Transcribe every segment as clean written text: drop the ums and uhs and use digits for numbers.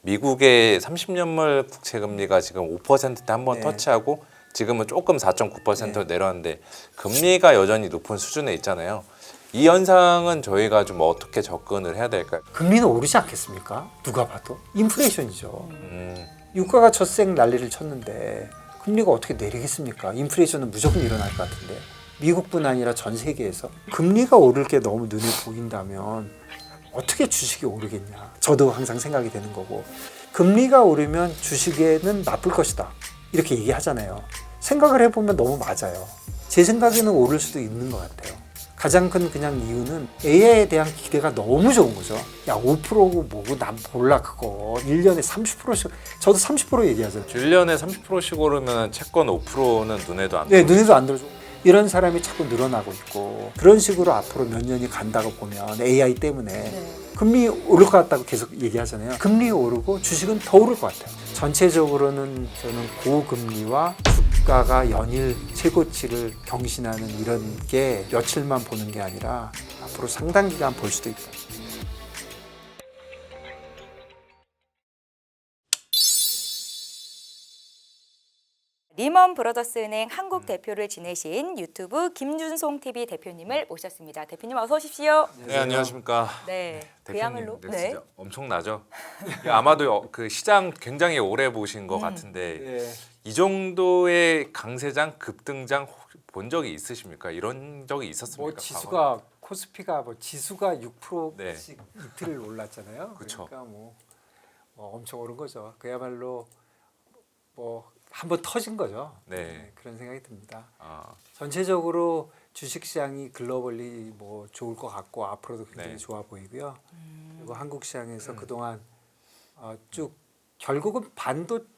미국의 30년물 국채 금리가 지금 5%대 한번 네. 터치하고 지금은 조금 4.9%로 네. 내려왔는데 금리가 여전히 높은 수준에 있잖아요. 이 현상은 저희가 좀 어떻게 접근을 해야 될까요? 금리는 오르지 않겠습니까? 누가 봐도 인플레이션이죠. 음, 유가가 젖생 난리를 쳤는데 금리가 어떻게 내리겠습니까? 인플레이션은 무조건 일어날 것 같은데 미국뿐 아니라 전 세계에서 금리가 오를 게 너무 눈에 보인다면 어떻게 주식이 오르겠냐? 저도 항상 생각이 되는 거고 금리가 오르면 주식에는 나쁠 것이다 이렇게 얘기하잖아요. 생각을 해보면 너무 맞아요. 제 생각에는 오를 수도 있는 것 같아요. 가장 큰 그냥 이유는 AI에 대한 기대가 너무 좋은 거죠. 야 5%고 뭐고 난 몰라 그거 1년에 30%씩 저도 30% 얘기하잖아요. 1년에 30%씩 오르면 채권 5%는 눈에도 안 네, 들어오죠. 눈에도 안 들어줘. 이런 사람이 자꾸 늘어나고 있고 그런 식으로 앞으로 몇 년이 간다고 보면 AI 때문에 네. 금리 오를 것 같다고 계속 얘기하잖아요. 금리 오르고 주식은 더 오를 것 같아요. 전체적으로는 저는 고금리와 주가가 연일 최고치를 경신하는 이런 게 며칠만 보는 게 아니라 앞으로 상당 기간 볼 수도 있다. 리먼 브러더스 은행 한국 대표를 지내신 유튜브 김준송 TV 대표님을 모셨습니다. 대표님 어서 오십시오. 네, 안녕하십니까. 네, 그야말로 대표님, 네, 진짜 엄청나죠. 아마도 그 시장 굉장히 오래 보신 것 같은데 네. 이 정도의 강세장 급등장 본 적이 있으십니까? 이런 적이 있었습니까? 뭐 지수가 코스피가 뭐 지수가 6%씩 네. 이틀을 올랐잖아요. 그쵸. 그러니까 뭐 엄청 오른 거죠. 그야말로 뭐 한번 터진 거죠. 네. 그런 생각이 듭니다. 아, 전체적으로 주식시장이 글로벌리 뭐 좋을 것 같고 앞으로도 굉장히 네. 좋아 보이고요. 그리고 한국 시장에서 그동안 쭉 결국은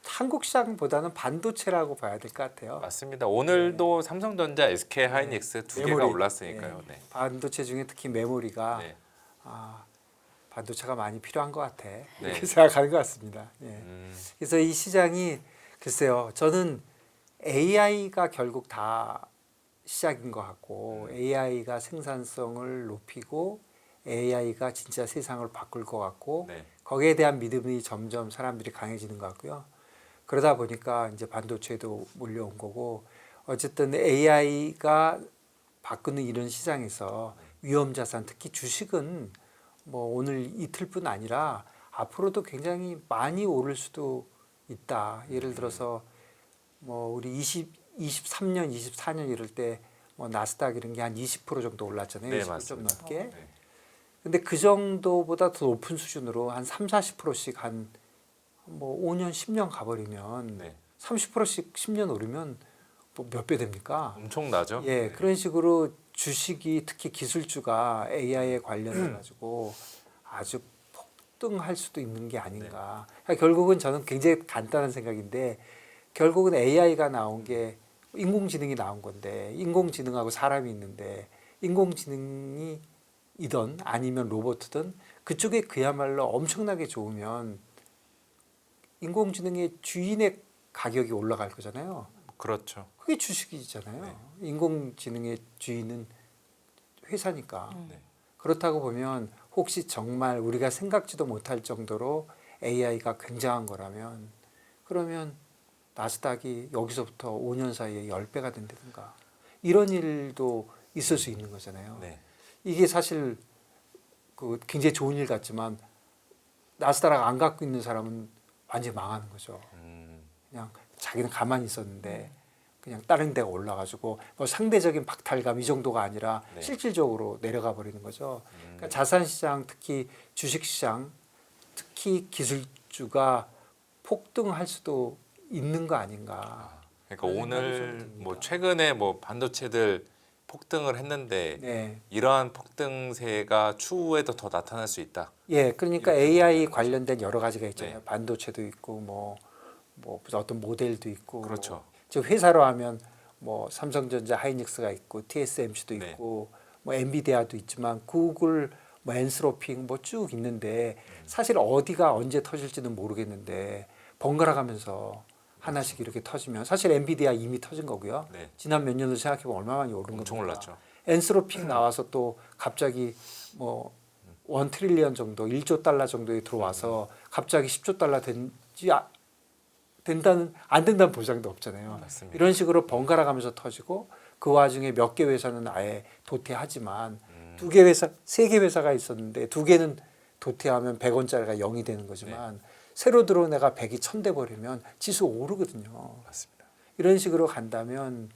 한국 시장보다는 반도체라고 봐야 될 것 같아요. 맞습니다. 오늘도 삼성전자, SK 하이닉스 두 개가 메모리. 올랐으니까요. 네. 반도체 중에 특히 메모리가 네. 반도체가 많이 필요한 것 같아. 이렇게 네. 생각하는 것 같습니다. 예. 그래서 이 시장이 글쎄요. 저는 AI가 결국 다 시작인 것 같고 AI가 생산성을 높이고 AI가 진짜 세상을 바꿀 것 같고 네. 거기에 대한 믿음이 점점 사람들이 강해지는 것 같고요. 그러다 보니까 이제 반도체도 몰려온 거고 어쨌든 AI가 바꾸는 이런 시장에서 위험 자산 특히 주식은 뭐 오늘 이틀뿐 아니라 앞으로도 굉장히 많이 오를 수도 있다. 예를 들어서 뭐 우리 23년, 24년 이럴 때 뭐 나스닥 이런 게 한 20% 정도 올랐잖아요. 네, 20% 좀 맞습니다. 넘게. 네. 근데 그 정도보다 더 높은 수준으로 한 3, 40%씩 한 뭐 5년, 10년 가버리면 네. 30%씩 10년 오르면 뭐 몇 배 됩니까? 엄청나죠. 예, 네. 그런 식으로 주식이 특히 기술주가 AI에 관련해 가지고 아주 폭등할 수도 있는 게 아닌가. 그러니까 결국은 저는 굉장히 간단한 생각인데 결국은 AI가 나온 게 인공지능이 나온 건데 인공지능하고 사람이 있는데 인공지능이 이든 아니면 로봇이든 그쪽에 그야말로 엄청나게 좋으면 인공지능의 주인의 가격이 올라갈 거잖아요. 그렇죠. 그게 주식이잖아요. 인공지능의 주인은 회사니까. 네. 그렇다고 보면 혹시 정말 우리가 생각지도 못할 정도로 AI가 굉장한 거라면 그러면 나스닥이 여기서부터 5년 사이에 10배가 된다든가 이런 일도 있을 수 있는 거잖아요. 네. 이게 사실 그 굉장히 좋은 일 같지만 나스닥 안 갖고 있는 사람은 완전히 망하는 거죠. 그냥 자기는 가만히 있었는데 그냥 다른 데가 올라가지고 뭐 상대적인 박탈감 이 정도가 아니라 네. 실질적으로 내려가 버리는 거죠. 그러니까 자산시장 특히 주식시장 특히 기술주가 폭등할 수도 있는 거 아닌가. 그러니까 그런 생각이 좀 오늘 듭니다. 뭐 최근에 뭐 반도체들 폭등을 했는데 네. 이러한 폭등세가 추후에도 더 나타날 수 있다. 예, 그러니까 이렇게 AI 보면 관련된 여러 가지가 있잖아요. 네. 반도체도 있고 뭐 어떤 모델도 있고. 그렇죠. 즉 회사로 하면 뭐 삼성전자, 하이닉스가 있고 TSMC도 네. 있고 뭐 엔비디아도 있지만 구글, 뭐 엔스로핑 뭐 쭉 있는데 사실 어디가 언제 터질지는 모르겠는데 번갈아 가면서 하나씩 이렇게 터지면 사실 엔비디아 이미 터진 거고요. 네. 지난 몇 년을 생각해 보면 얼마 많이 오른 엄청 겁니까? 올랐죠. 엔스로핑 나와서 또 갑자기 뭐 1 트릴리언 정도, 1조 달러 정도에 들어와서 갑자기 10조 달러 안 된다는 보장도 없잖아요. 맞습니다. 이런 식으로 번갈아 가면서 터지고 그 와중에 몇 개 회사는 아예 도태하지만 2개 회사, 3개 회사가 있었는데 2개는 도태하면 100원짜리가 0이 되는 거지만 새로 들어온 애가 100이 1000 돼 버리면 지수 오르거든요. 맞습니다. 이런 식으로 간다면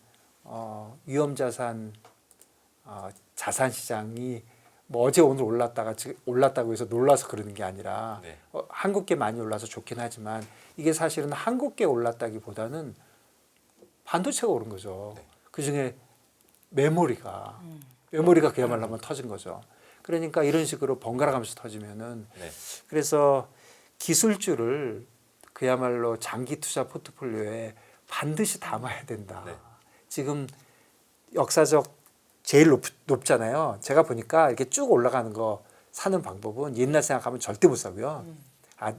위험자산 자산 시장이 뭐 어제 오늘 올랐다고 해서 놀라서 그러는 게 아니라 네. 한국계 많이 올라서 좋긴 하지만 이게 사실은 한국계 올랐다기보다는 반도체가 오른 거죠. 네. 그중에 메모리가 그야말로 한번 터진 거죠. 그러니까 이런 식으로 번갈아 가면서 터지면은 네. 그래서 기술주를 그야말로 장기 투자 포트폴리오에 반드시 담아야 된다. 네. 지금 역사적 제일 높잖아요. 제가 보니까 이렇게 쭉 올라가는 거 사는 방법은 옛날 생각하면 절대 못 사고요.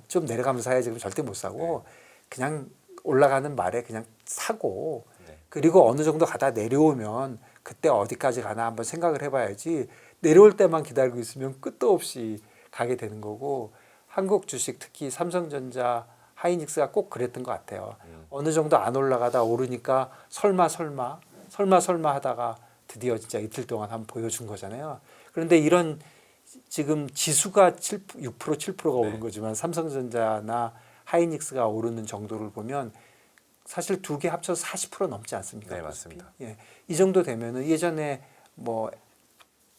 좀 내려가면서 사야지 그럼 절대 못 사고 그냥 올라가는 말에 그냥 사고 네. 그리고 어느 정도 가다 내려오면 그때 어디까지 가나 한번 생각을 해봐야지 내려올 때만 기다리고 있으면 끝도 없이 가게 되는 거고 한국 주식 특히 삼성전자 하이닉스가 꼭 그랬던 것 같아요. 어느 정도 안 올라가다 오르니까 설마 하다가 드디어 진짜 이틀 동안 한번 보여준 거잖아요. 그런데 이런 지금 지수가 6% 7%가 오른 거지만 삼성전자나 하이닉스가 오르는 정도를 보면 사실 2개 합쳐서 40% 넘지 않습니까? 네, 맞습니다. 예, 이 정도 되면은 예전에 뭐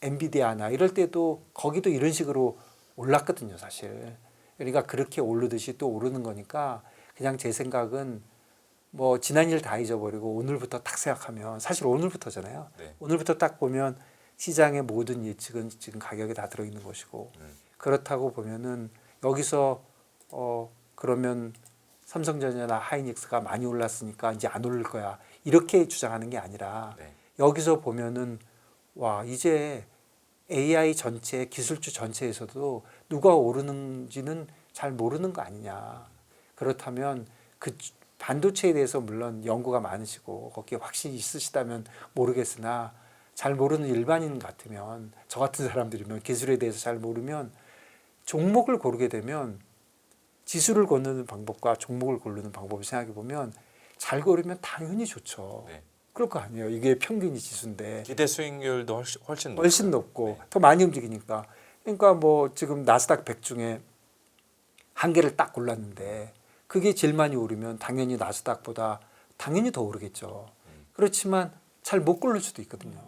엔비디아나 이럴 때도 거기도 이런 식으로 올랐거든요, 사실. 그러니까 그렇게 오르듯이 또 오르는 거니까 그냥 제 생각은 뭐 지난 일 다 잊어버리고 오늘부터 딱 생각하면 사실 오늘부터잖아요. 네. 오늘부터 딱 보면 시장의 모든 예측은 지금 가격에 다 들어있는 것이고 그렇다고 보면은 여기서 그러면 삼성전자나 하이닉스가 많이 올랐으니까 이제 안 오를 거야 이렇게 주장하는 게 아니라 네. 여기서 보면은 와 이제 AI 전체 기술주 전체에서도 누가 오르는지는 잘 모르는 거 아니냐. 그렇다면 그 반도체에 대해서 물론 연구가 많으시고 거기에 확신이 있으시다면 모르겠으나 잘 모르는 일반인 같으면 저 같은 사람들이면 기술에 대해서 잘 모르면 종목을 고르게 되면 지수를 고르는 방법과 종목을 고르는 방법을 생각해 보면 잘 고르면 당연히 좋죠. 네. 그럴 거 아니에요. 이게 평균이 지수인데 기대 수익률도 훨씬 훨씬 높고 네. 더 많이 움직이니까. 그러니까 뭐 지금 나스닥 100 중에 한 개를 딱 골랐는데 그게 제일 많이 오르면 당연히 나스닥보다 당연히 더 오르겠죠. 그렇지만 잘 못 고를 수도 있거든요.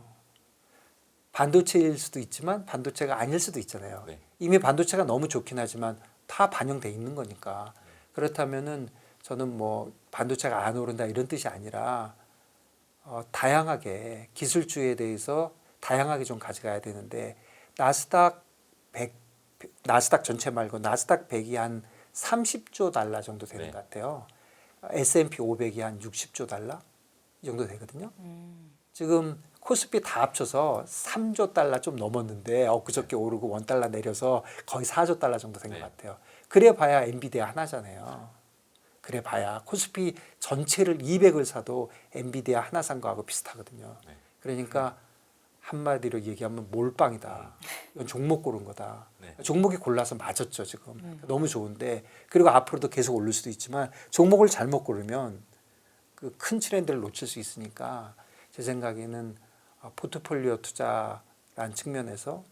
반도체일 수도 있지만 반도체가 아닐 수도 있잖아요. 네. 이미 반도체가 너무 좋긴 하지만 다 반영돼 있는 거니까. 그렇다면은 저는 뭐 반도체가 안 오른다 이런 뜻이 아니라 다양하게 기술주에 대해서 다양하게 좀 가져가야 되는데 나스닥 전체 말고 나스닥 100이 한 30조 달러 정도 되는 네. 것 같아요. S&P 500이 한 60조 달러 이 정도 되거든요. 지금 코스피 다 합쳐서 3조 달러 좀 넘었는데 엊그저께 오르고 $1 내려서 거의 4조 달러 정도 된 것 네. 같아요. 그래 봐야 엔비디아 하나잖아요. 그래 봐야 코스피 전체를 200을 사도 엔비디아 하나 산 거하고 비슷하거든요. 네. 그러니까 한마디로 얘기하면 몰빵이다. 이건 종목 고른 거다. 네. 종목이 골라서 맞았죠 지금. 너무 좋은데 그리고 앞으로도 계속 오를 수도 있지만 종목을 잘못 고르면 그 큰 트렌드를 놓칠 수 있으니까 제 생각에는 포트폴리오 투자라는 측면에서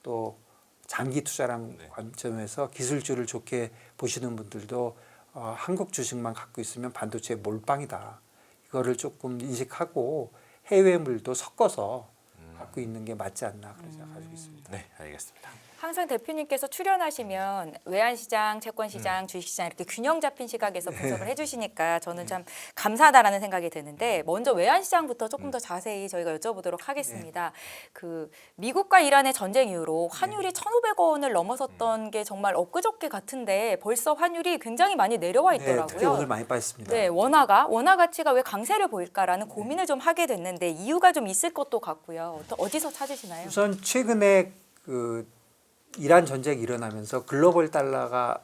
또 장기 투자라는 네. 관점에서 기술주를 좋게 보시는 분들도 한국 주식만 갖고 있으면 반도체 몰빵이다. 이거를 조금 인식하고 해외물도 섞어서 갖고 있는 게 맞지 않나 그런 생각 가지고 있습니다. 네, 알겠습니다. 항상 대표님께서 출연하시면 외환시장, 채권시장, 주식시장 이렇게 균형 잡힌 시각에서 분석을 해주시니까 저는 참 감사하다라는 생각이 드는데 먼저 외환시장부터 조금 더 자세히 저희가 여쭤보도록 하겠습니다. 그 미국과 이란의 전쟁 이후로 환율이 1,500원을 넘어섰던 게 정말 엊그저께 같은데 벌써 환율이 굉장히 많이 내려와 네, 있더라고요. 특히 오늘 많이 빠졌습니다. 네, 원화 가치가 왜 강세를 보일까라는 고민을 좀 하게 됐는데 이유가 좀 있을 것도 같고요. 어디서 찾으시나요? 우선 최근에 그 이란 전쟁이 일어나면서 글로벌 달러가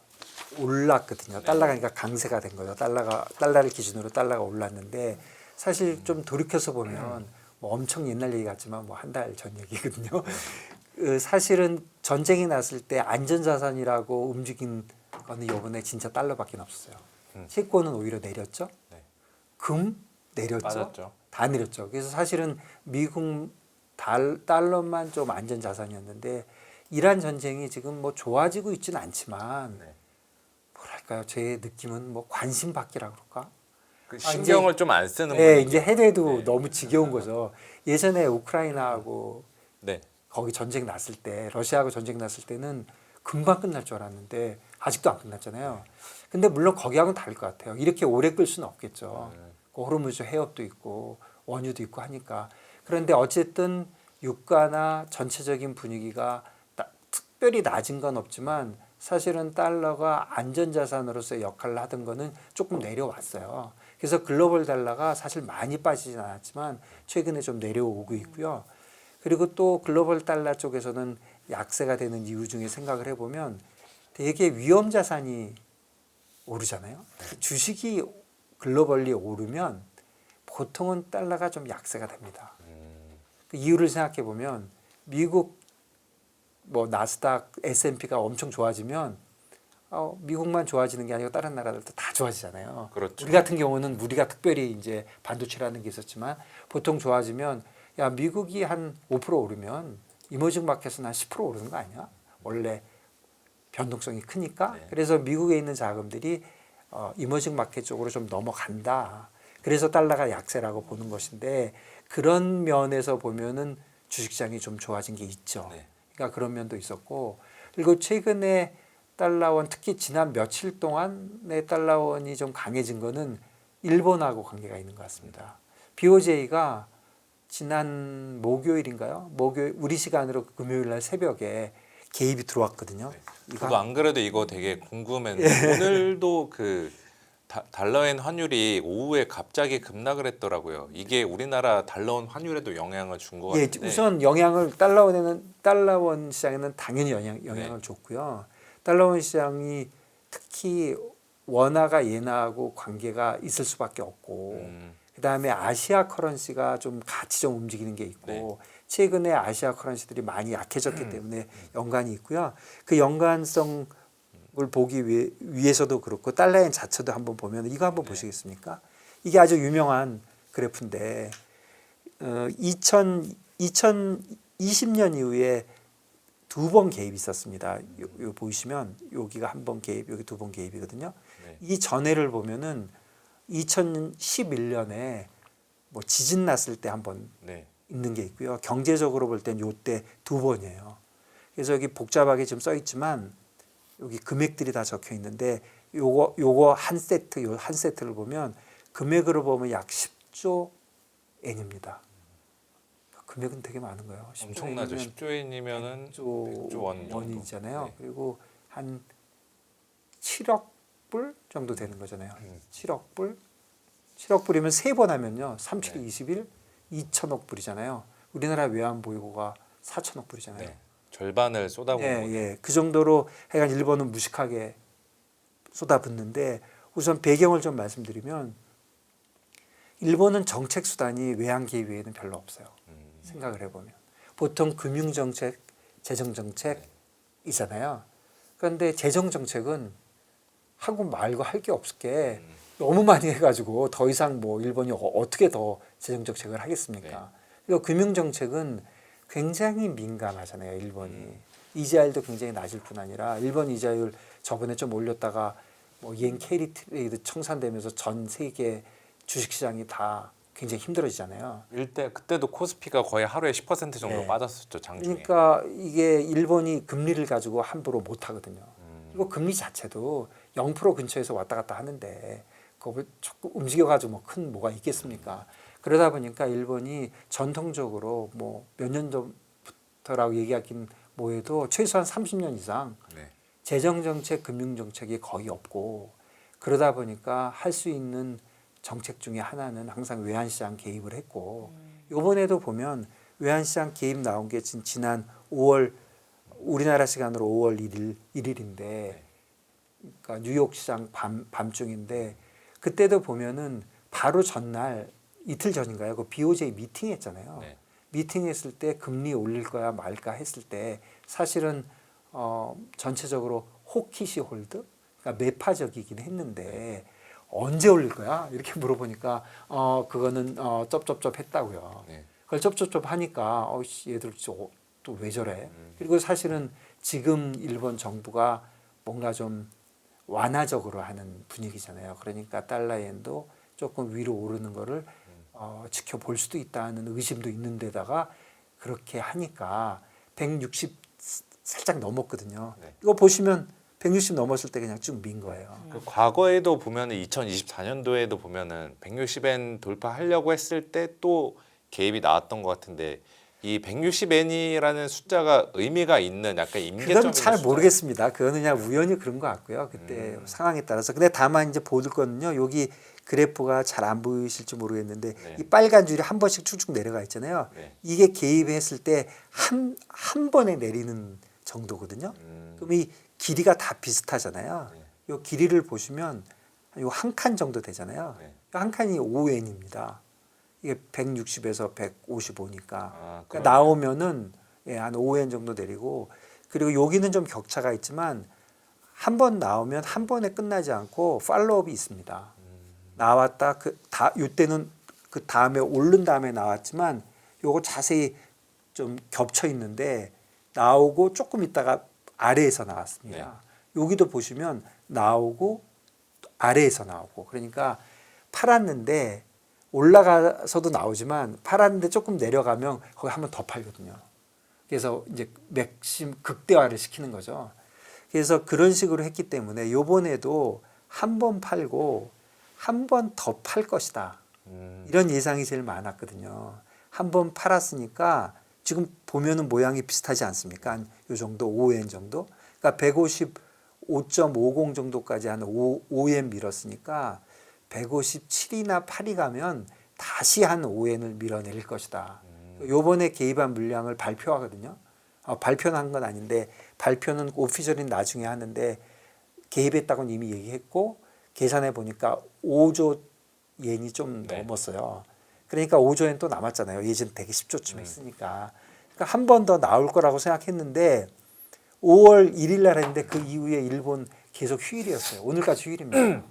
올랐거든요. 달러가 그러니까 강세가 된 거죠. 달러를 기준으로 달러가 올랐는데 사실 좀 돌이켜서 보면 뭐 엄청 옛날 얘기 같지만 뭐 한 달 전 얘기거든요. 사실은 전쟁이 났을 때 안전자산이라고 움직인 그거는 이번에 진짜 달러밖에 없었어요. 음. 채권은 오히려 내렸죠. 네. 금 내렸죠. 빠졌죠. 다 내렸죠. 그래서 사실은 미국 달러만 좀 안전 자산이었는데 이란 전쟁이 지금 뭐 좋아지고 있지는 않지만 네. 뭐랄까요? 제 느낌은 뭐 관심 받기라 그럴까? 그 신경을 이제- 좀 안 쓰는 네, 분위기. 이제 해외도 네. 너무 지겨운 거죠. 예전에 우크라이나하고 네. 거기 전쟁 났을 때 러시아하고 전쟁 났을 때는 금방 끝날 줄 알았는데 아직도 안 끝났잖아요. 근데 물론 거기하고는 다를 것 같아요. 이렇게 오래 끌 수는 없겠죠. 그 호르무즈 해협도 있고 원유도 있고 하니까. 그런데 어쨌든 유가나 전체적인 분위기가 특별히 낮은 건 없지만 사실은 달러가 안전자산으로서의 역할을 하던 거는 조금 내려왔어요. 그래서 글로벌 달러가 사실 많이 빠지진 않았지만 최근에 좀 내려오고 있고요. 그리고 또 글로벌 달러 쪽에서는 약세가 되는 이유 중에 생각을 해보면 되게 위험 자산이 오르잖아요. 주식이 글로벌리 오르면 보통은 달러가 좀 약세가 됩니다. 그 이유를 생각해 보면 미국 뭐 나스닥, S&P가 엄청 좋아지면 미국만 좋아지는 게 아니고 다른 나라들도 다 좋아지잖아요. 그렇죠. 우리 같은 경우는 우리가 특별히 이제 반도체라는 게 있었지만 보통 좋아지면 야 미국이 한 5% 오르면 이머징 마켓은 한 10% 오르는 거 아니야? 원래 변동성이 크니까. 네. 그래서 미국에 있는 자금들이 이머징 마켓 쪽으로 좀 넘어간다. 그래서 달러가 약세라고 보는 것인데 그런 면에서 보면은 주식시장이 좀 좋아진 게 있죠. 네. 그러니까 그런 면도 있었고 그리고 최근에 달러원 특히 지난 며칠 동안의 달러원이 좀 강해진 거는 일본하고 관계가 있는 것 같습니다. BOJ가 지난 목요일인가요? 목요일 우리 시간으로 금요일 날 새벽에 개입이 들어왔거든요. 네. 저도 안 그래도 이거 되게 궁금했는데 예. 오늘도 그 달러엔 환율이 오후에 갑자기 급락을 했더라고요. 이게 우리나라 달러원 환율에도 영향을 준 것 예, 같은데. 우선 영향을 달러원 시장에는 당연히 영향을 줬고요. 달러원 시장이 특히 원화가 예나하고 관계가 있을 수밖에 없고 그다음에 아시아 커런시가 좀 같이 좀 움직이는 게 있고 네. 최근에 아시아 커런시들이 많이 약해졌기 때문에 연관이 있고요. 그 연관성을 보기 위해서도 그렇고 달러엔 자체도 한번 보면 이거 한번 보시겠습니까? 이게 아주 유명한 그래프인데 2020년 이후에 두 번 개입이 있었습니다. 요 보이시면 여기가 한 번 개입, 여기 두 번 개입이거든요. 네. 이 전해를 보면은 2011년에 뭐 지진 났을 때 한 번 네. 있는 게 있고요. 경제적으로 볼 땐 요때 두 번이에요. 그래서 여기 복잡하게 지금 써 있지만 여기 금액들이 다 적혀 있는데 요거 한 세트, 요 한 세트를 보면 금액으로 보면 약 10조 엔입니다. 금액은 되게 많은 거예요. 10조 엄청나죠. 엔이면 10조 엔이면은 100조 원 정도. 원이잖아요. 네. 그리고 한 7억 불 정도 되는 거잖아요. 7억 불. 7억 불이면 세 번 하면요. 37, 네. 21, 2천억 불이잖아요. 우리나라 외환 보유고가 4천억 불이잖아요. 네. 절반을 쏟아부은 거죠. 예. 그 정도로 하여간 일본은 무식하게 쏟아붓는데 우선 배경을 좀 말씀드리면 일본은 정책 수단이 외환 개입 외에는 별로 없어요. 생각을 해보면 보통 금융 정책, 재정 정책이잖아요. 그런데 재정 정책은 하고 말고 할 게 없게 너무 많이 해가지고 더 이상 뭐 일본이 어떻게 더 재정 정책을 하겠습니까? 네. 그리고 금융 정책은 굉장히 민감하잖아요. 일본이 이자율도 굉장히 낮을 뿐 아니라 일본 이자율 저번에 좀 올렸다가 뭐 이엔 캐리 트레이드 청산되면서 전 세계 주식시장이 다 굉장히 힘들어지잖아요. 그때도 코스피가 거의 하루에 10% 정도 네. 빠졌었죠. 장중에. 그러니까 이게 일본이 금리를 가지고 함부로 못 하거든요. 그리고 금리 자체도 0% 근처에서 왔다 갔다 하는데 그걸 조금 움직여가지고 뭐 큰 뭐가 있겠습니까? 그러다 보니까 일본이 전통적으로 뭐 몇 년 전부터라고 얘기하긴 뭐해도 최소한 30년 이상 네. 재정 정책, 금융 정책이 거의 없고 그러다 보니까 할 수 있는 정책 중에 하나는 항상 외환시장 개입을 했고 이번에도 보면 외환시장 개입 나온 게 지난 5월 우리나라 시간으로 5월 1일인데 그러니까 뉴욕 시장 밤중인데 그때도 보면은 바로 전날 이틀 전인가요? 그 BOJ 미팅 했잖아요. 네. 미팅했을 때 금리 올릴 거야 말까 했을 때 사실은 전체적으로 호키시 홀드 그러니까 매파적이긴 했는데 언제 올릴 거야? 이렇게 물어보니까 그거는 쩝쩝쩝 했다고요. 네. 그걸 쩝쩝쩝 하니까 얘들 또 왜 저래? 그리고 사실은 지금 일본 정부가 뭔가 좀 완화적으로 하는 분위기잖아요. 그러니까 달러엔도 조금 위로 오르는 거를 지켜볼 수도 있다는 의심도 있는 데다가 그렇게 하니까 160 살짝 넘었거든요. 네. 이거 보시면 160 넘었을 때 그냥 쭉 민 거예요. 그 과거에도 보면은 2024년도에도 보면은 160엔 돌파하려고 했을 때 또 개입이 나왔던 것 같은데 이 160엔이라는 숫자가 의미가 있는 약간 임계점 그건 잘 모르겠습니다. 그거는 그냥 우연히 그런 것 같고요. 그때 상황에 따라서. 근데 다만 이제 볼 거는요. 여기 그래프가 잘 안 보이실지 모르겠는데 네. 이 빨간 줄이 한 번씩 쭉쭉 내려가 있잖아요. 네. 이게 개입했을 때 한 번에 내리는 정도거든요. 그럼 이 길이가 다 비슷하잖아요. 네. 이 길이를 보시면 요 한 칸 정도 되잖아요. 네. 한 칸이 5N입니다. 이게 160에서 155니까 아, 그러니까 나오면은 한 5N 정도 내리고 그리고 여기는 좀 격차가 있지만 한 번 나오면 한 번에 끝나지 않고 팔로업이 있습니다. 나왔다 이때는 그 다음에 오른 다음에 나왔지만 요거 자세히 좀 겹쳐 있는데 나오고 조금 있다가 아래에서 나왔습니다. 여기도 보시면 나오고 아래에서 나오고 그러니까 팔았는데 올라가서도 나오지만 팔았는데 조금 내려가면 거기 한 번 더 팔거든요. 그래서 이제 맥심 극대화를 시키는 거죠. 그래서 그런 식으로 했기 때문에 요번에도 한 번 팔고 한 번 더 팔 것이다. 이런 예상이 제일 많았거든요. 한 번 팔았으니까 지금 보면은 모양이 비슷하지 않습니까? 한 요 정도 5엔 정도. 그러니까 155.50 정도까지 한 5엔 밀었으니까 157이나 8이 가면 다시 한 5엔을 밀어낼 것이다. 요번에 개입한 물량을 발표하거든요. 발표는 한 건 아닌데 발표는 오피셜인 나중에 하는데 개입했다고는 이미 얘기했고 계산해 보니까 5조 엔이 좀 넘었어요. 그러니까 5조 엔 또 남았잖아요. 예전 되게 10조쯤 했으니까. 그러니까 한 번 더 나올 거라고 생각했는데 5월 1일 날 했는데 그 이후에 일본 계속 휴일이었어요. 오늘까지 휴일입니다.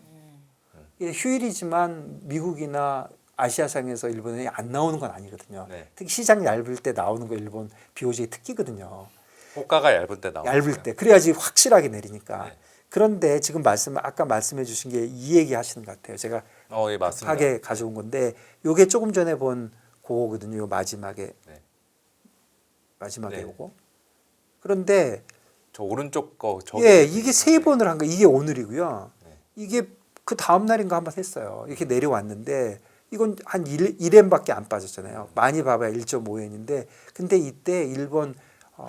휴일이지만 미국이나 아시아상에서 일본이 안 나오는 건 아니거든요. 네. 특히 시장 얇을 때 나오는 거 일본 BOJ 특기거든요. 호가가 얇을 때 나오는 얇을 때 그래야지 확실하게 내리니까. 네. 그런데 지금 아까 말씀해 주신 게 이 얘기 하시는 것 같아요. 제가 예, 맞습니다. 하게 가져온 건데 요게 조금 전에 본 그거거든요. 요 마지막에 네. 요거. 그런데 저 오른쪽 거 이게 세 번을 한 거. 이게 오늘이고요. 네. 이게 그 다음 날인가 한번 했어요. 이렇게 내려왔는데 이건 한 1엔밖에 안 빠졌잖아요. 많이 봐봐야 1.5엔인데 근데 이때 일본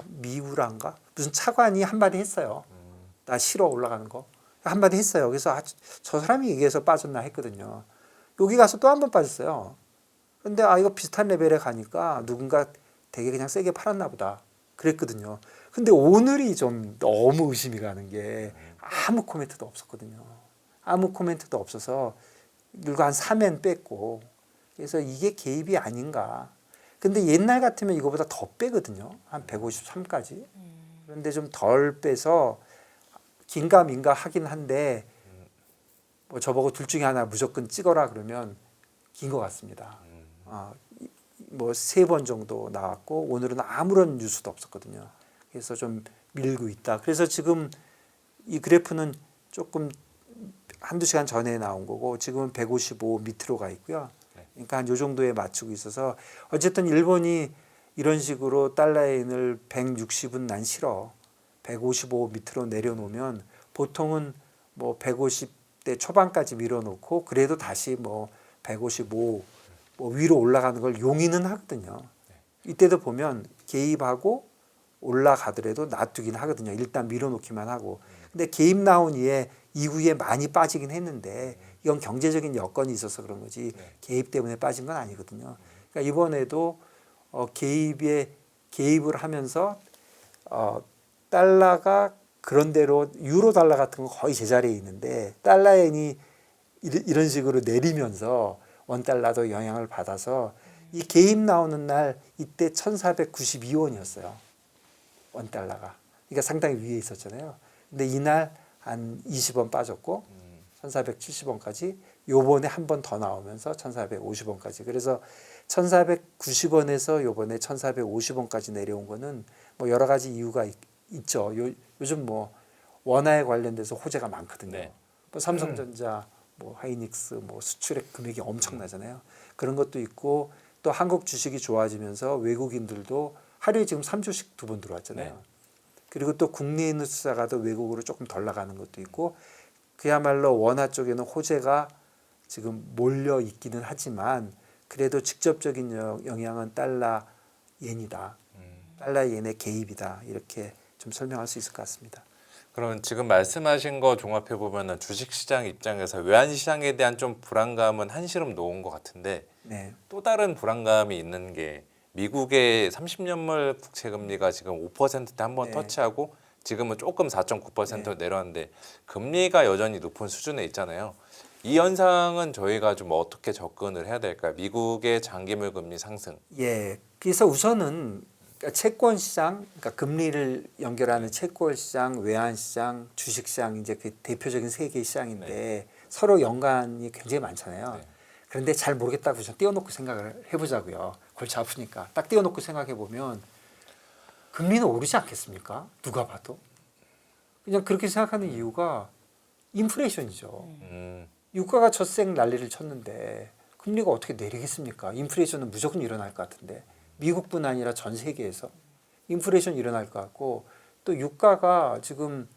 미우란가 무슨 차관이 한마디 했어요. 나 싫어 올라가는 거 한마디 했어요. 그래서 저 사람이 얘기해서 빠졌나 했거든요. 여기 가서 또 한 번 빠졌어요. 근데 이거 비슷한 레벨에 가니까 누군가 되게 그냥 세게 팔았나 보다 그랬거든요. 근데 오늘이 좀 너무 의심이 가는 게 아무 코멘트도 없었거든요. 아무 코멘트도 없어서 그리고 한 3엔 뺐고 그래서 이게 개입이 아닌가. 근데 옛날 같으면 이거보다 더 빼거든요. 한 153까지. 그런데 좀 덜 빼서 긴가민가 하긴 한데 뭐 저보고 둘 중에 하나 무조건 찍어라 그러면 긴 것 같습니다. 뭐 3번 정도 나왔고 오늘은 아무런 뉴스도 없었거든요. 그래서 좀 밀고 있다. 그래서 지금 이 그래프는 조금 한두 시간 전에 나온 거고 지금은 155 밑으로 가 있고요. 그러니까 한 요 정도에 맞추고 있어서 어쨌든 일본이 이런 식으로 달러엔을 160은 난 싫어. 155 밑으로 내려놓으면 보통은 뭐 150대 초반까지 밀어놓고 그래도 다시 뭐 155 뭐 위로 올라가는 걸 용인은 하거든요. 이때도 보면 개입하고 올라가더라도 놔두긴 하거든요. 일단 밀어놓기만 하고. 근데 개입 나온 이후에 많이 빠지긴 했는데 이건 경제적인 여건이 있어서 그런 거지 개입 때문에 빠진 건 아니거든요. 그러니까 이번에도 개입을 하면서 달러가 그런대로 유로 달러 같은 거 거의 제자리에 있는데 달러엔이 이런 식으로 내리면서 원달러도 영향을 받아서 이 개입 나오는 날 이때 1492원이었어요. 원달러가. 그러니까 상당히 위에 있었잖아요. 근데 이날 한 20원 빠졌고 1470원까지 요번에 한 번 더 나오면서 1450원까지. 그래서 1490원에서 요번에 1450원까지 내려온 거는 뭐 여러 가지 이유가 있죠. 요즘 뭐 원화에 관련돼서 호재가 많거든요. 네. 뭐 삼성전자, 뭐 하이닉스, 뭐 수출액 금액이 엄청나잖아요. 그런 것도 있고 또 한국 주식이 좋아지면서 외국인들도 하루에 지금 3주씩 2번 들어왔잖아요. 네. 그리고 또 국내에 있는 투자가도 외국으로 조금 덜 나가는 것도 있고 그야말로 원화 쪽에는 호재가 지금 몰려 있기는 하지만 그래도 직접적인 영향은 달러 엔이다. 달러 엔의 개입이다. 이렇게 좀 설명할 수 있을 것 같습니다. 그러면 지금 말씀하신 거 종합해 보면은 주식시장 입장에서 외환시장에 대한 좀 불안감은 한시름 놓은 것 같은데 네. 또 다른 불안감이 있는 게 미국의 30년물 국채 금리가 지금 5%대 한번 네. 터치하고 지금은 조금 4.9%로 네. 내려왔는데 금리가 여전히 높은 수준에 있잖아요. 이 현상은 저희가 좀 어떻게 접근을 해야 될까요? 미국의 장기물 금리 상승. 예. 그래서 우선은 그러니까 채권 시장, 그러니까 금리를 연결하는 채권 시장, 외환 시장, 주식 시장 이제 그 대표적인 세 개의 시장인데 서로 연관이 굉장히 많잖아요. 네. 그런데 잘 모르겠다고 해서 띄워놓고 생각을 해보자고요. 골치 아프니까 딱 띄워놓고 생각해 보면 금리는 오르지 않겠습니까? 누가 봐도 그냥 그렇게 생각하는 이유가 인플레이션이죠. 유가가 젖생 난리를 쳤는데 금리가 어떻게 내리겠습니까? 인플레이션은 무조건 일어날 것 같은데 미국뿐 아니라 전 세계에서 인플레이션 일어날 것 같고 또 유가가 지금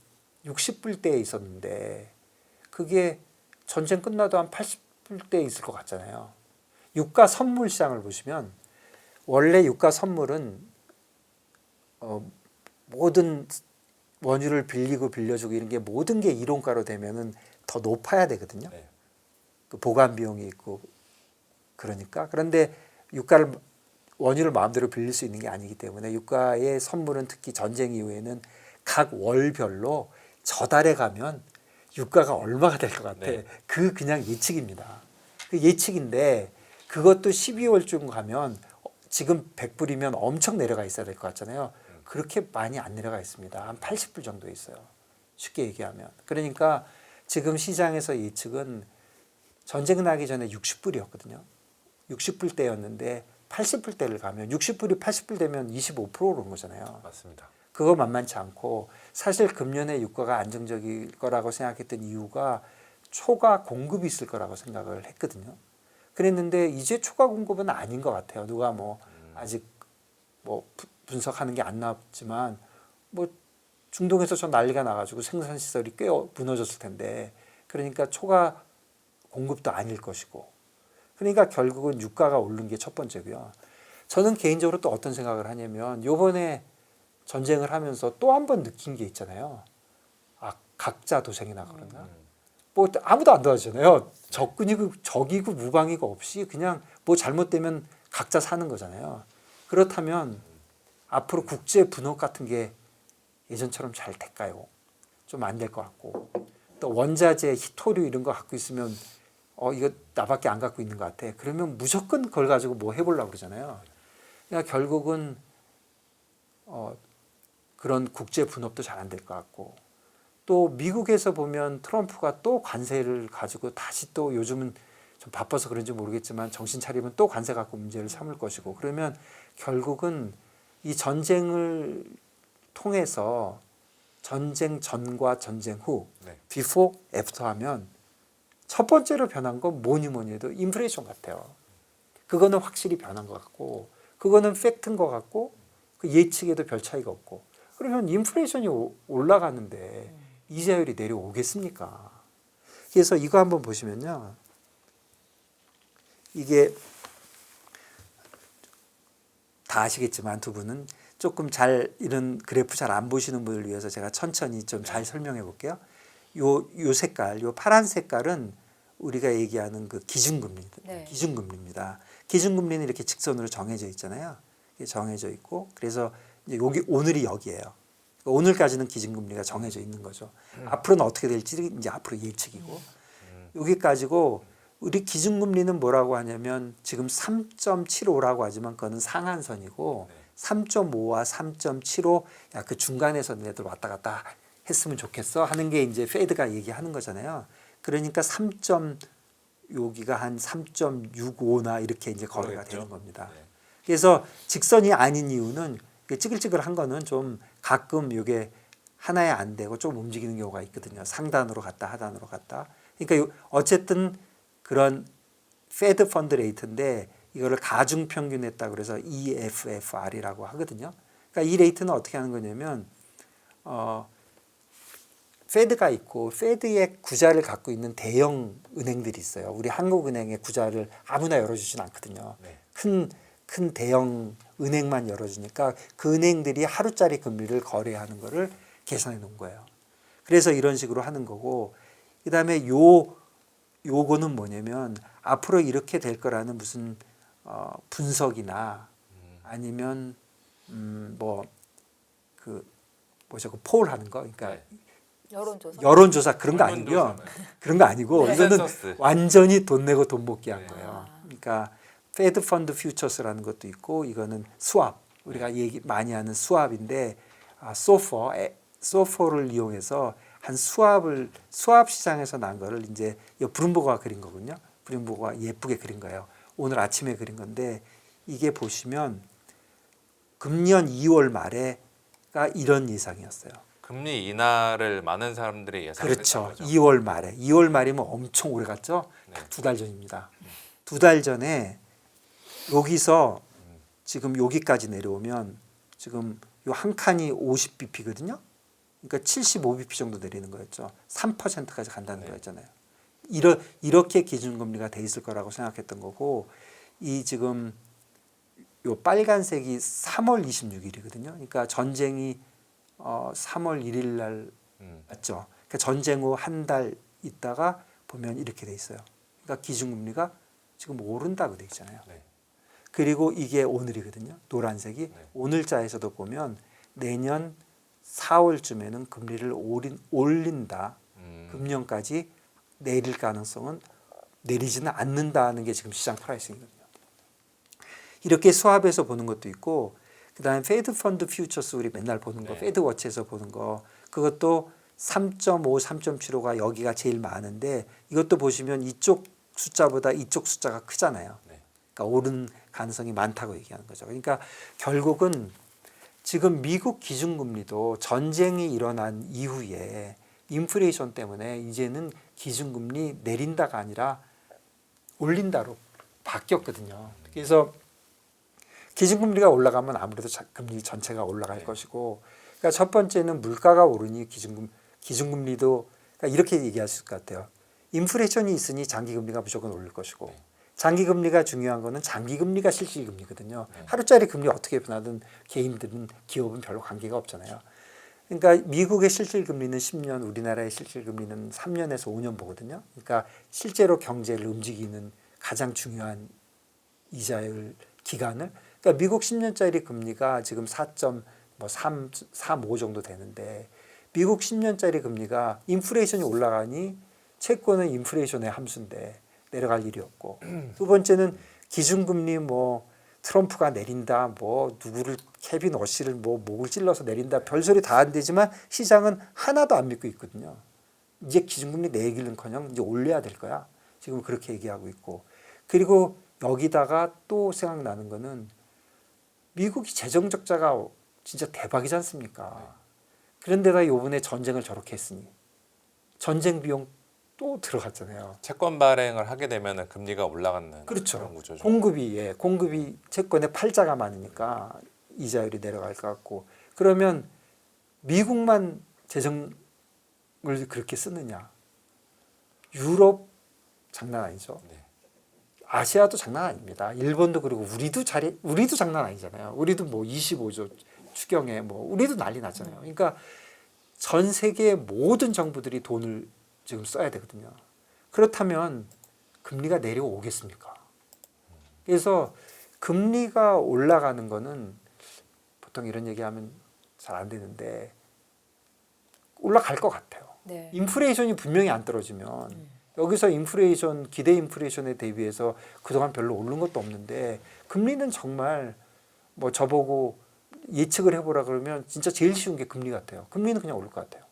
60불대에 있었는데 그게 전쟁 끝나도 한 80불대에 있을 것 같잖아요. 유가 선물 시장을 보시면 원래 유가 선물은 모든 원유를 빌리고 빌려주고 이런 게 모든 게 이론가로 되면은 더 높아야 되거든요. 네. 그 보관 비용이 있고 그러니까 그런데 유가를 원유를 마음대로 빌릴 수 있는 게 아니기 때문에 유가의 선물은 특히 전쟁 이후에는 각 월별로 저달에 가면 유가가 얼마가 될 것 같아. 네. 그 그냥 예측입니다. 그 예측인데 그것도 12월쯤 가면 지금 100불이면 엄청 내려가 있어야 될 것 같잖아요. 그렇게 많이 안 내려가 있습니다. 한 80불 정도 있어요. 쉽게 얘기하면. 그러니까 지금 시장에서 예측은 전쟁 나기 전에 60불이었거든요. 60불대였는데 80불대를 가면 60불이 80불 되면 25% 오른 거잖아요. 맞습니다. 그거 만만치 않고 사실 금년에 유가가 안정적일 거라고 생각했던 이유가 초과 공급이 있을 거라고 생각을 했거든요. 그랬는데 이제 초과 공급은 아닌 것 같아요. 누가 뭐 아직 뭐 분석하는 게 안 나왔지만 뭐 중동에서 저 난리가 나가지고 생산 시설이 꽤 무너졌을 텐데 그러니까 초과 공급도 아닐 것이고 그러니까 결국은 유가가 오른 게 첫 번째고요. 저는 개인적으로 또 어떤 생각을 하냐면 요번에 전쟁을 하면서 또 한 번 느낀 게 있잖아요. 아 각자 도생이나 그런가? 뭐 아무도 안 도와주잖아요. 적이고 무방이고 없이 그냥 뭐 잘못되면 각자 사는 거잖아요. 그렇다면 앞으로 국제 분업 같은 게 예전처럼 잘 될까요? 좀 안 될 것 같고 또 원자재, 희토류 이런 거 갖고 있으면 이거 나밖에 안 갖고 있는 것 같아. 그러면 무조건 그걸 가지고 뭐 해보려고 그러잖아요. 그러니까 결국은 그런 국제 분업도 잘 안 될 것 같고 또 미국에서 보면 트럼프가 또 관세를 가지고 다시 또 요즘은 좀 바빠서 그런지 모르겠지만 정신 차리면 또 관세 갖고 문제를 삼을 것이고 그러면 결국은 이 전쟁을 통해서 전쟁 전과 전쟁 후 네. before, after 하면 첫 번째로 변한 건 뭐니 해도 인플레이션 같아요. 그거는 확실히 변한 것 같고 그거는 팩트인 것 같고 그 예측에도 별 차이가 없고 그러면 인플레이션이 올라가는데 이자율이 내려오겠습니까? 그래서 이거 한번 보시면요. 이게 다 아시겠지만 두 분은 조금 잘 이런 그래프 잘 안 보시는 분을 위해서 제가 천천히 좀 잘 설명해 볼게요. 요 색깔, 요 파란 색깔은 우리가 얘기하는 그 기준금리입니다. 네. 기준금리입니다. 기준금리는 이렇게 직선으로 정해져 있잖아요. 정해져 있고 그래서 이제 여기 오늘이 여기예요. 오늘까지는 기준금리가 정해져 있는 거죠. 앞으로는 어떻게 될지 이제 앞으로 예측이고 여기까지고 우리 기준금리는 뭐라고 하냐면 지금 3.75라고 하지만 그거는 상한선이고 3.5와 3.75 그 중간에서 얘들 왔다 갔다 했으면 좋겠어 하는 게 이제 페드가 얘기하는 거잖아요. 그러니까 여기가 한 3.65나 이렇게 이제 거래가 그러겠죠. 되는 겁니다. 네. 그래서 직선이 아닌 이유는 찌글찌글한 거는 좀 가끔 이게 하나에 안 되고 좀 움직이는 경우가 있거든요. 상단으로 갔다 하단으로 갔다. 그러니까 어쨌든 그런 페드 펀드 레이트인데 이거를 가중 평균했다 그래서 EFFR이라고 하거든요. 그러니까 이 레이트는 어떻게 하는 거냐면 페드가 있고 페드의 구자를 갖고 있는 대형 은행들이 있어요. 우리 한국은행의 구자를 아무나 열어주진 않거든요. 네. 큰 대형 은행만 열어주니까 그 은행들이 하루짜리 금리를 거래하는 거를 계산해 놓은 거예요. 그래서 이런 식으로 하는 거고, 그 다음에 요거는 뭐냐면 앞으로 이렇게 될 거라는 무슨 분석이나 아니면 뭐죠 그 폴 하는 거, 그러니까 네. 여론조사. 그런 거 아니고요. 설문조사는. 그런 거 아니고 네. 이거는 컨센서스. 완전히 돈 내고 돈 먹기 한 네. 거예요. 그러니까 페드 펀드 퓨처스라는 것도 있고 이거는 스왑 우리가 얘기 많이 하는 스왑인데 소포를 이용해서 한 스왑 시장에서 난 거를 이제 브룸버그가 그린 거군요. 브룸버그가 예쁘게 그린 거예요. 오늘 아침에 그린 건데 이게 보시면 금년 2월 말에가 이런 예상이었어요. 금리 인하를 많은 사람들이 예상했던 그렇죠. 거죠. 2월 말이면 엄청 오래 갔죠. 네. 딱 2달 전입니다. 2달 전에 여기서 지금 여기까지 내려오면 지금 요 한 칸이 50bp거든요. 그러니까 75bp 정도 내리는 거였죠. 3%까지 간다는 네. 거였잖아요. 이렇게 기준금리가 돼 있을 거라고 생각했던 거고, 이 지금 요 빨간색이 3월 26일이거든요. 그러니까 전쟁이 3월 1일 날 맞죠. 그러니까 전쟁 후 한 달 있다가 보면 이렇게 돼 있어요. 그러니까 기준금리가 지금 오른다고 돼 있잖아요. 네. 그리고 이게 오늘이거든요. 노란색이. 네. 오늘자에서도 보면 내년 4월쯤에는 금리를 올린다. 금년까지 내릴 가능성은 내리지는 않는다는 게 지금 시장 프라이싱이거든요. 이렇게 수합해서 보는 것도 있고, 그다음에 페드 펀드 퓨처스 우리 맨날 보는 거, 네. 페드 워치에서 보는 거, 그것도 3.5, 3.75가 여기가 제일 많은데 이것도 보시면 이쪽 숫자보다 이쪽 숫자가 크잖아요. 네. 그러니까 오른 가능성이 많다고 얘기하는 거죠. 그러니까 결국은 지금 미국 기준금리도 전쟁이 일어난 이후에 인플레이션 때문에 이제는 기준금리 내린다가 아니라 올린다로 바뀌었거든요. 그래서 기준금리가 올라가면 아무래도 금리 전체가 올라갈 네. 것이고, 그러니까 첫 번째는 물가가 오르니 기준금리도 그러니까 이렇게 얘기할 수 있을 것 같아요. 인플레이션이 있으니 장기금리가 무조건 오를 것이고, 장기금리가 중요한 거는 장기금리가 실질금리거든요. 네. 하루짜리 금리 어떻게 변하든 개인들은 기업은 별로 관계가 없잖아요. 그러니까 미국의 실질금리는 10년, 우리나라의 실질금리는 3년에서 5년 보거든요. 그러니까 실제로 경제를 움직이는 가장 중요한 이자율 기간을, 그러니까 미국 10년짜리 금리가 지금 4.35 정도 되는데, 미국 10년짜리 금리가 인플레이션이 올라가니 채권은 인플레이션의 함수인데 내려갈 일이 없고, 두 번째는 기준금리 트럼프가 내린다, 누구를 케빈 어시를 목을 찔러서 내린다, 별소리 다 안 되지만 시장은 하나도 안 믿고 있거든요. 이제 기준금리 내기는커녕 이제 올려야 될 거야. 지금 그렇게 얘기하고 있고, 그리고 여기다가 또 생각나는 거는 미국이 재정 적자가 진짜 대박이지 않습니까? 그런데다 요번에 전쟁을 저렇게 했으니 전쟁 비용 또 들어갔잖아요. 채권 발행을 하게 되면 금리가 올라가는 그렇죠. 그런 구조죠. 공급이 채권에 팔자가 많으니까 이자율이 내려갈 것 같고, 그러면 미국만 재정을 그렇게 쓰느냐? 유럽 장난 아니죠. 네. 아시아도 장난 아닙니다. 일본도 그리고 우리도 장난 아니잖아요. 우리도 25조 추경에 우리도 난리 났잖아요. 그러니까 전 세계의 모든 정부들이 돈을 지금 써야 되거든요. 그렇다면 금리가 내려오겠습니까? 그래서 금리가 올라가는 거는 보통 이런 얘기하면 잘 안 되는데 올라갈 것 같아요. 네. 인플레이션이 분명히 안 떨어지면 여기서 기대 인플레이션에 대비해서 그동안 별로 오른 것도 없는데, 금리는 정말 저보고 예측을 해보라 그러면 진짜 제일 쉬운 게 금리 같아요. 금리는 그냥 오를 것 같아요.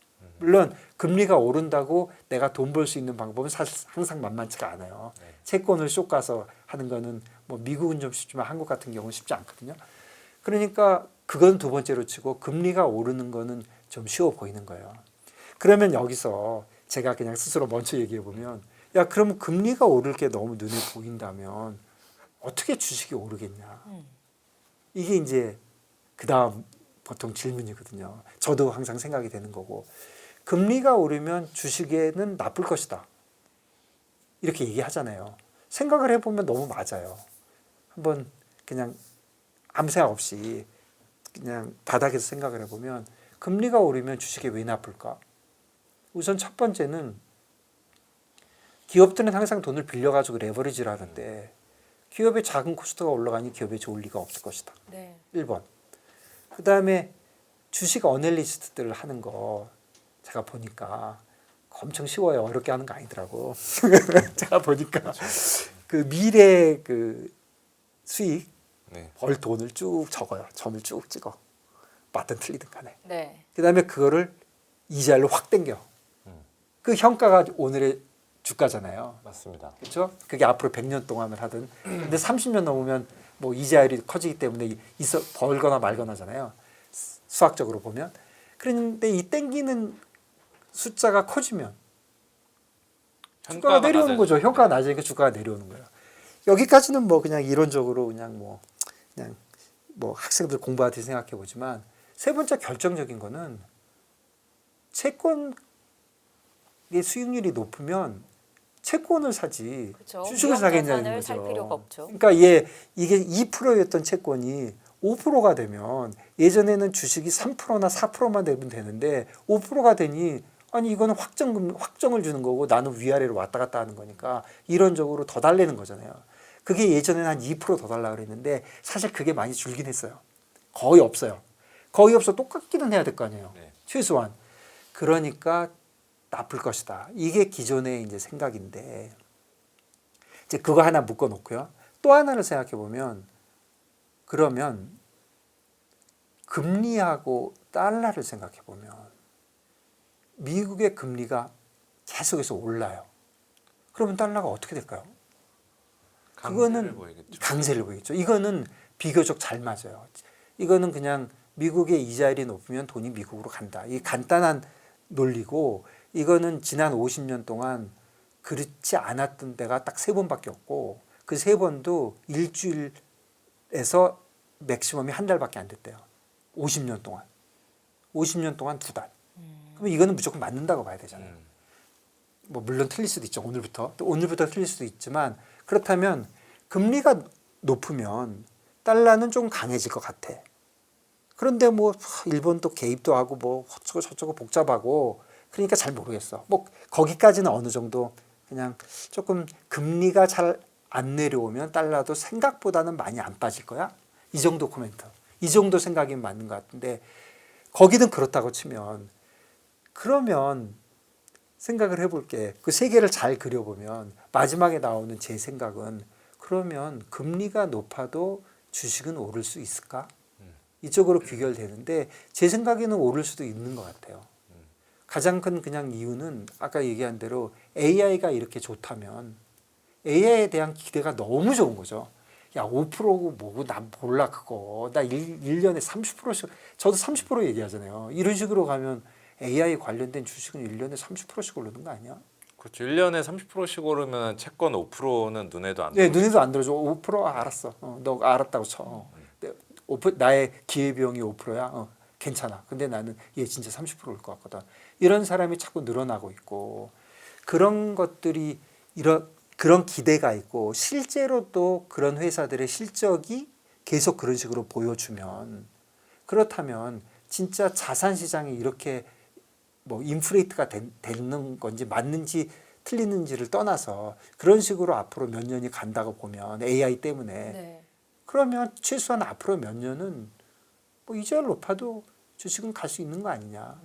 물론 금리가 오른다고 내가 돈 벌 수 있는 방법은 사실 항상 만만치가 않아요. 네. 채권을 쏟아서 하는 거는 뭐 미국은 좀 쉽지만 한국 같은 경우는 쉽지 않거든요. 그러니까 그건 두 번째로 치고 금리가 오르는 거는 좀 쉬워 보이는 거예요. 그러면 여기서 제가 그냥 스스로 먼저 얘기해 보면 야 그러면 금리가 오를 게 너무 눈에 보인다면 어떻게 주식이 오르겠냐. 이게 이제 그다음 보통 질문이거든요. 저도 항상 생각이 되는 거고 금리가 오르면 주식에는 나쁠 것이다. 이렇게 얘기하잖아요. 생각을 해보면 너무 맞아요. 한번 그냥 아무 생각 없이 그냥 바닥에서 생각을 해보면 금리가 오르면 주식에 왜 나쁠까? 우선 첫 번째는 기업들은 항상 돈을 빌려가지고 레버리지를 하는데 기업의 작은 코스트가 올라가니 기업에 좋을 리가 없을 것이다. 네. 1번. 그 다음에 주식 어널리스트들 하는 거 제가 보니까 엄청 쉬워요. 어렵게 하는 거 아니더라고. 제가 보니까 그 미래 그 수익 네. 벌 돈을 쭉 적어요. 점을 쭉 찍어. 맞든 틀리든 간에. 네. 그 다음에 그거를 이자율로 확 땡겨. 그 현가가 오늘의 주가잖아요. 맞습니다. 그렇죠? 그게 앞으로 100년 동안을 하든. 근데 30년 넘으면 뭐 이자율이 커지기 때문에 있어 벌거나 말거나잖아요. 수학적으로 보면. 그런데 이 땡기는 숫자가 커지면 주가가 내려오는 거죠. 현가가 낮으니까 주가가 내려오는 거예요. 여기까지는 뭐 그냥 이론적으로 그냥 뭐 학생들 공부하듯이 생각해 보지만 세 번째 결정적인 거는 채권의 수익률이 높으면 채권을 사지 그렇죠. 주식을 사겠냐는 살 거죠. 필요가 없죠. 그러니까 이게 2%였던 채권이 5%가 되면 예전에는 주식이 3%나 4%만 되면 되는데 5%가 되니 아니 이거는 확정을 주는 거고 나는 위아래로 왔다 갔다 하는 거니까 이론적으로 더 달래는 거잖아요. 그게 예전에는 한 2% 더 달라고 그랬는데 사실 그게 많이 줄긴 했어요. 거의 없어요. 거의 없어 똑같기는 해야 될 거 아니에요. 네. 최소한. 그러니까 나쁠 것이다. 이게 기존의 이제 생각인데 이제 그거 하나 묶어 놓고요. 또 하나를 생각해 보면 그러면 금리하고 달러를 생각해 보면 미국의 금리가 계속해서 올라요. 그러면 달러가 어떻게 될까요? 그거는 강세를 보이겠죠. 이거는 비교적 잘 맞아요. 이거는 그냥 미국의 이자율이 높으면 돈이 미국으로 간다. 이 간단한 논리고 이거는 지난 50년 동안 그렇지 않았던 데가 딱 3번밖에 없고 그 3번도 일주일에서 맥시멈이 한 달밖에 안 됐대요. 50년 동안. 50년 동안 2달. 그러면 이거는 무조건 맞는다고 봐야 되잖아요. 뭐 물론 틀릴 수도 있죠. 오늘부터 틀릴 수도 있지만 그렇다면 금리가 높으면 달러는 좀 강해질 것 같아. 그런데 뭐 일본도 개입도 하고 뭐 어쩌고 저쩌고 복잡하고 그러니까 잘 모르겠어. 뭐 거기까지는 어느 정도 그냥 조금 금리가 잘 안 내려오면 달러도 생각보다는 많이 안 빠질 거야. 이 정도 코멘트. 이 정도 생각이 맞는 것 같은데 거기는 그렇다고 치면 그러면 생각을 해볼게. 그 세 개를 잘 그려보면 마지막에 나오는 제 생각은 그러면 금리가 높아도 주식은 오를 수 있을까? 이쪽으로 귀결되는데 제 생각에는 오를 수도 있는 것 같아요. 가장 큰 그냥 이유는 아까 얘기한 대로 AI가 이렇게 좋다면 AI에 대한 기대가 너무 좋은 거죠. 야 5%고 뭐고 난 몰라 그거. 나 1년에 30%씩 저도 30% 얘기하잖아요. 이런 식으로 가면 AI 관련된 주식은 1년에 30%씩 오르는 거 아니야? 그렇죠. 1년에 30%씩 오르면 채권 5%는 눈에도 안 네, 들어오죠. 눈에도 안 들어줘. 5% 알았어. 너 알았다고 쳐. 나의 기회비용이 5%야. 괜찮아. 근데 나는 얘 진짜 30%올 것 같거든. 이런 사람이 자꾸 늘어나고 있고 그런 것들이 그런 기대가 있고 실제로 또 그런 회사들의 실적이 계속 그런 식으로 보여주면 그렇다면 진짜 자산 시장이 이렇게 뭐 인플레이트가 되는 건지 맞는지 틀리는지를 떠나서 그런 식으로 앞으로 몇 년이 간다고 보면 AI 때문에 네. 그러면 최소한 앞으로 몇 년은 뭐 이자율 높아도 주식은 갈 수 있는 거 아니냐.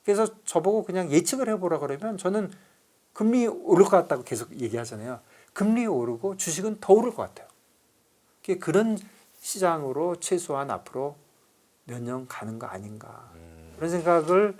그래서 저보고 그냥 예측을 해보라 그러면 저는 금리 오를 것 같다고 계속 얘기하잖아요. 금리 오르고 주식은 더 오를 것 같아요. 그런 시장으로 최소한 앞으로 몇 년 가는 거 아닌가. 그런 생각을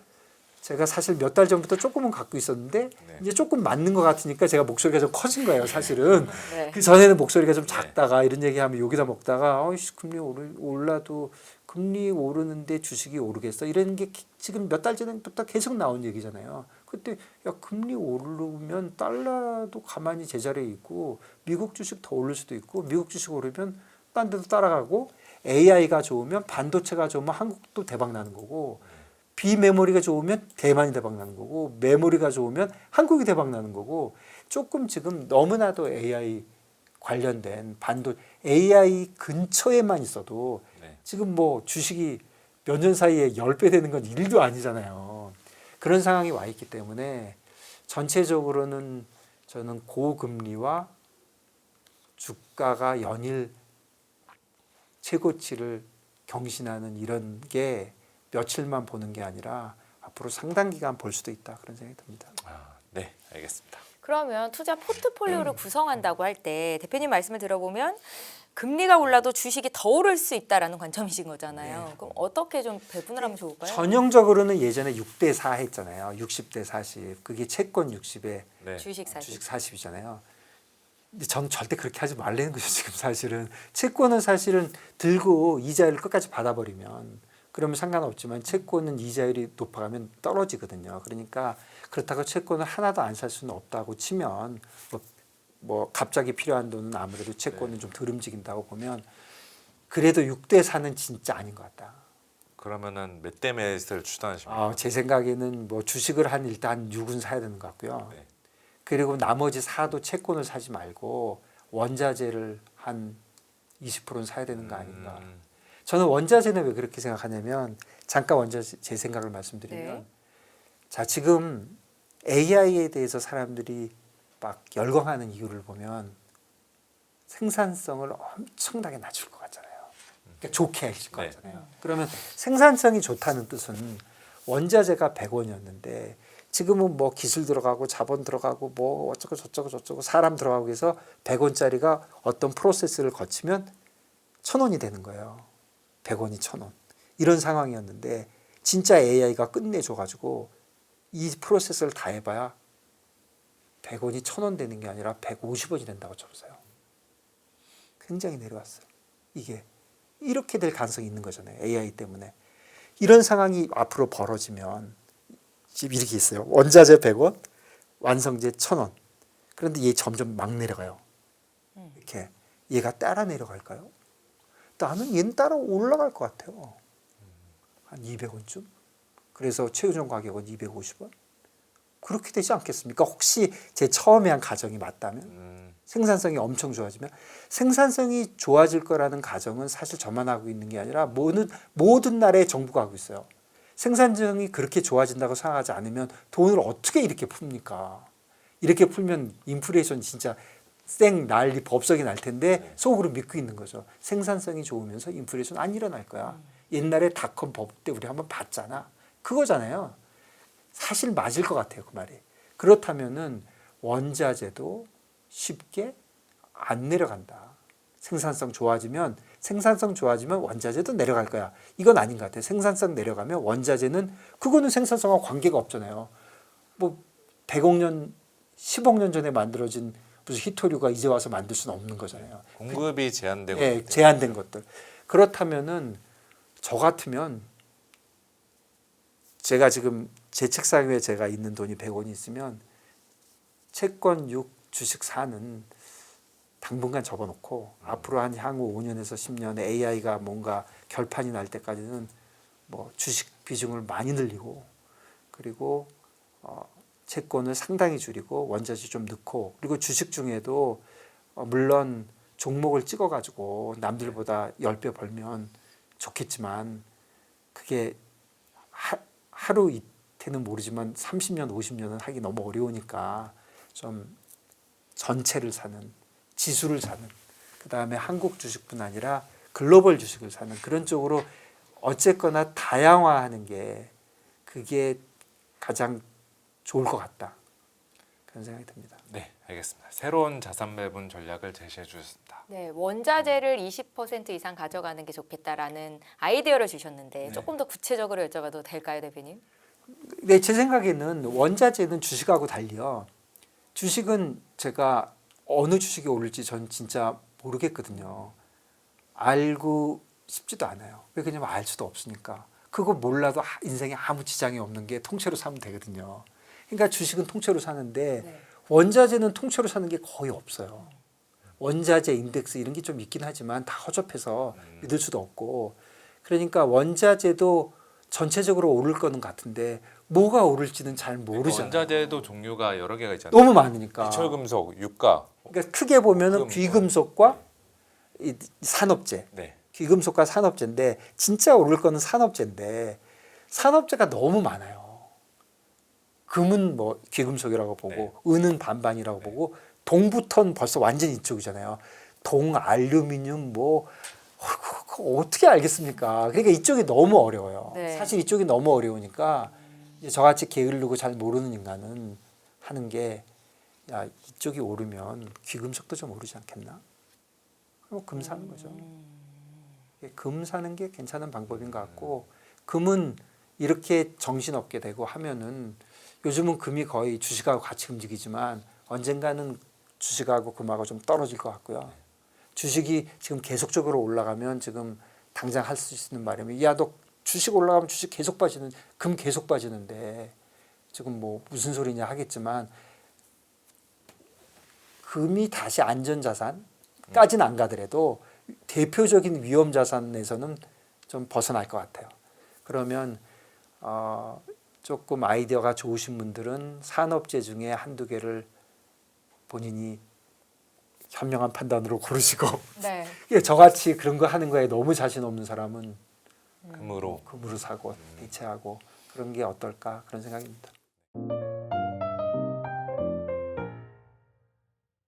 제가 사실 몇 달 전부터 조금은 갖고 있었는데 네. 이제 조금 맞는 것 같으니까 제가 목소리가 좀 커진 거예요, 사실은. 네. 그 전에는 목소리가 좀 작다가 이런 얘기하면 여기다 먹다가 어이씨 금리 올라도 금리 오르는데 주식이 오르겠어 이런 게 지금 몇 달 전부터 계속 나온 얘기잖아요. 그때 야 금리 오르면 달러도 가만히 제자리에 있고 미국 주식 더 오를 수도 있고 미국 주식 오르면 딴 데도 따라가고 AI가 좋으면 반도체가 좋으면 한국도 대박 나는 거고 비메모리가 좋으면 대만이 대박 나는 거고 메모리가 좋으면 한국이 대박 나는 거고 조금 지금 너무나도 AI 관련된 AI 근처에만 있어도 네. 지금 뭐 주식이 몇 년 사이에 10배 되는 건 일도 아니잖아요. 그런 상황이 와 있기 때문에 전체적으로는 저는 고금리와 주가가 연일 최고치를 경신하는 이런 게 며칠만 보는 게 아니라 앞으로 상당 기간 볼 수도 있다 그런 생각이 듭니다. 네, 알겠습니다. 그러면 투자 포트폴리오를 구성한다고 할 때 대표님 말씀을 들어보면 금리가 올라도 주식이 더 오를 수 있다라는 관점이신 거잖아요. 네. 그럼 어떻게 좀 배분을 하면 좋을까요? 전형적으로는 예전에 6대 4 했잖아요. 60대 40. 그게 채권 60에 네. 주식 사실. 주식 40이잖아요. 근데 전 절대 그렇게 하지 말라는 거죠. 지금 사실은 채권은 사실은 들고 이자율을 끝까지 받아버리면 그러면 상관없지만 채권은 이자율이 높아가면 떨어지거든요. 그러니까 그렇다고 채권을 하나도 안 살 수는 없다고 치면 뭐 갑자기 필요한 돈은 아무래도 채권은 좀 덜 움직인다고 보면 그래도 6대 4는 진짜 아닌 것 같다. 그러면은 몇 대 몇을 추천하십니까? 제 생각에는 뭐 주식을 한 일단 6은 사야 되는 것 같고요. 네. 그리고 나머지 4도 채권을 사지 말고 원자재를 한 20%는 사야 되는 거 아닌가. 저는 원자재는 왜 그렇게 생각하냐면 잠깐 원자재 제 생각을 말씀드리면 네. 자 지금 AI에 대해서 사람들이 막 열광하는 이유를 보면 생산성을 엄청나게 낮출 것 같잖아요. 그러니까 좋게 해줄 것 네. 같잖아요. 그러면 생산성이 좋다는 뜻은 원자재가 100원이었는데 지금은 뭐 기술 들어가고 자본 들어가고 뭐 어쩌고 저쩌고 사람 들어가고 해서 100원짜리가 어떤 프로세스를 거치면 1,000원이 되는 거예요. 100원이 1,000원. 이런 상황이었는데 진짜 AI가 끝내줘가지고 이 프로세스를 다 해봐야 100원이 1,000원 되는 게 아니라 150원이 된다고 쳐보세요. 굉장히 내려왔어요. 이게 이렇게 될 가능성이 있는 거잖아요. AI 때문에. 이런 상황이 앞으로 벌어지면 지금 이렇게 있어요. 원자재 100원, 완성재 1,000원. 그런데 얘 점점 막 내려가요. 이렇게 얘가 따라 내려갈까요? 나는 얘는 따라 올라갈 것 같아요. 한 200원쯤. 그래서 최고점 가격은 250원. 그렇게 되지 않겠습니까? 혹시 제 처음에 한 가정이 맞다면 생산성이 엄청 좋아지면 생산성이 좋아질 거라는 가정은 사실 저만 하고 있는 게 아니라 모든 나라의 정부가 하고 있어요. 생산성이 그렇게 좋아진다고 생각하지 않으면 돈을 어떻게 이렇게 풉니까? 이렇게 풀면 인플레이션 진짜 난리 법석이 날 텐데 속으로 믿고 있는 거죠. 생산성이 좋으면서 인플레이션 안 일어날 거야. 옛날에 닷컴 법 때 우리 한번 봤잖아. 그거잖아요. 사실 맞을 것 같아요. 그 말이. 그렇다면은 원자재도 쉽게 안 내려간다. 생산성 좋아지면 원자재도 내려갈 거야. 이건 아닌 것 같아요. 생산성 내려가면 원자재는 그거는 생산성과 관계가 없잖아요. 뭐 100억 년, 10억 년 전에 만들어진 무슨 히토류가 이제 와서 만들 수는 없는 거잖아요. 공급이 제한되고 예, 있기 때문에. 제한된 것들. 그렇다면은 저 같으면 제가 지금 제 책상 위에 제가 있는 돈이 100원이 있으면 채권 6, 주식 4는 당분간 접어놓고 앞으로 한 향후 5년에서 10년에 AI가 뭔가 결판이 날 때까지는 뭐 주식 비중을 많이 늘리고 그리고 채권을 상당히 줄이고 원자재 좀 넣고 그리고 주식 중에도 물론 종목을 찍어가지고 남들보다 10배 벌면 좋겠지만 그게 하루 이틀은 모르지만 30년, 50년은 하기 너무 어려우니까 좀 전체를 사는 지수를 사는 그다음에 한국 주식뿐 아니라 글로벌 주식을 사는 그런 쪽으로 어쨌거나 다양화하는 게 그게 가장 좋을 것 같다. 그런 생각이 듭니다. 네, 알겠습니다. 새로운 자산 배분 전략을 제시해 주셨습니다. 네, 원자재를 20% 이상 가져가는 게 좋겠다라는 아이디어를 주셨는데 네. 조금 더 구체적으로 여쭤봐도 될까요, 대표님? 네, 제 생각에는 원자재는 주식하고 달리요. 주식은 제가 어느 주식이 오를지 전 진짜 모르겠거든요. 알고 싶지도 않아요. 왜 그러냐면 알 수도 없으니까. 그거 몰라도 인생에 아무 지장이 없는 게 통째로 사면 되거든요. 그러니까 주식은 통째로 사는데 네. 원자재는 통째로 사는 게 거의 없어요. 원자재 인덱스 이런 게 좀 있긴 하지만 다 허접해서 믿을 수도 없고, 그러니까 원자재도 전체적으로 오를 거는 같은데 뭐가 오를지는 잘 모르잖아요. 원자재도 종류가 여러 개가 있잖아요. 너무 많으니까. 비철금속, 유가. 그러니까 크게 보면은 금속. 귀금속과 이 산업재, 네. 귀금속과 산업재인데 진짜 오를 거는 산업재인데 산업재가 너무 많아요. 금은 뭐 귀금속이라고 보고 은은 반반이라고 보고 동부터는 벌써 완전 이쪽이잖아요. 동, 알루미늄 뭐 그거 어떻게 알겠습니까? 그러니까 이쪽이 너무 어려워요. 네. 사실 이쪽이 너무 어려우니까 이제 저같이 게으르고 잘 모르는 인간은 하는 게 야, 이쪽이 오르면 귀금속도 좀 오르지 않겠나? 그럼 금 사는 거죠. 금 사는 게 괜찮은 방법인 것 같고, 금은 이렇게 정신없게 되고 하면은 요즘은 금이 거의 주식하고 같이 움직이지만 언젠가는 주식하고 금하고 좀 떨어질 것 같고요. 주식이 지금 계속적으로 올라가면 지금 당장 할 수 있는 말이면 야, 너 주식 올라가면 주식 계속 빠지는, 금 계속 빠지는데 지금 뭐 무슨 소리냐 하겠지만 금이 다시 안전자산까지는 안 가더라도 대표적인 위험 자산에서는 좀 벗어날 것 같아요. 그러면 조금 아이디어가 좋으신 분들은 산업재 중에 한두 개를 본인이 현명한 판단으로 고르시고 네. 예, 저같이 그런 거 하는 거에 너무 자신 없는 사람은 금으로. 금으로 사고 대체하고 그런 게 어떨까 그런 생각입니다.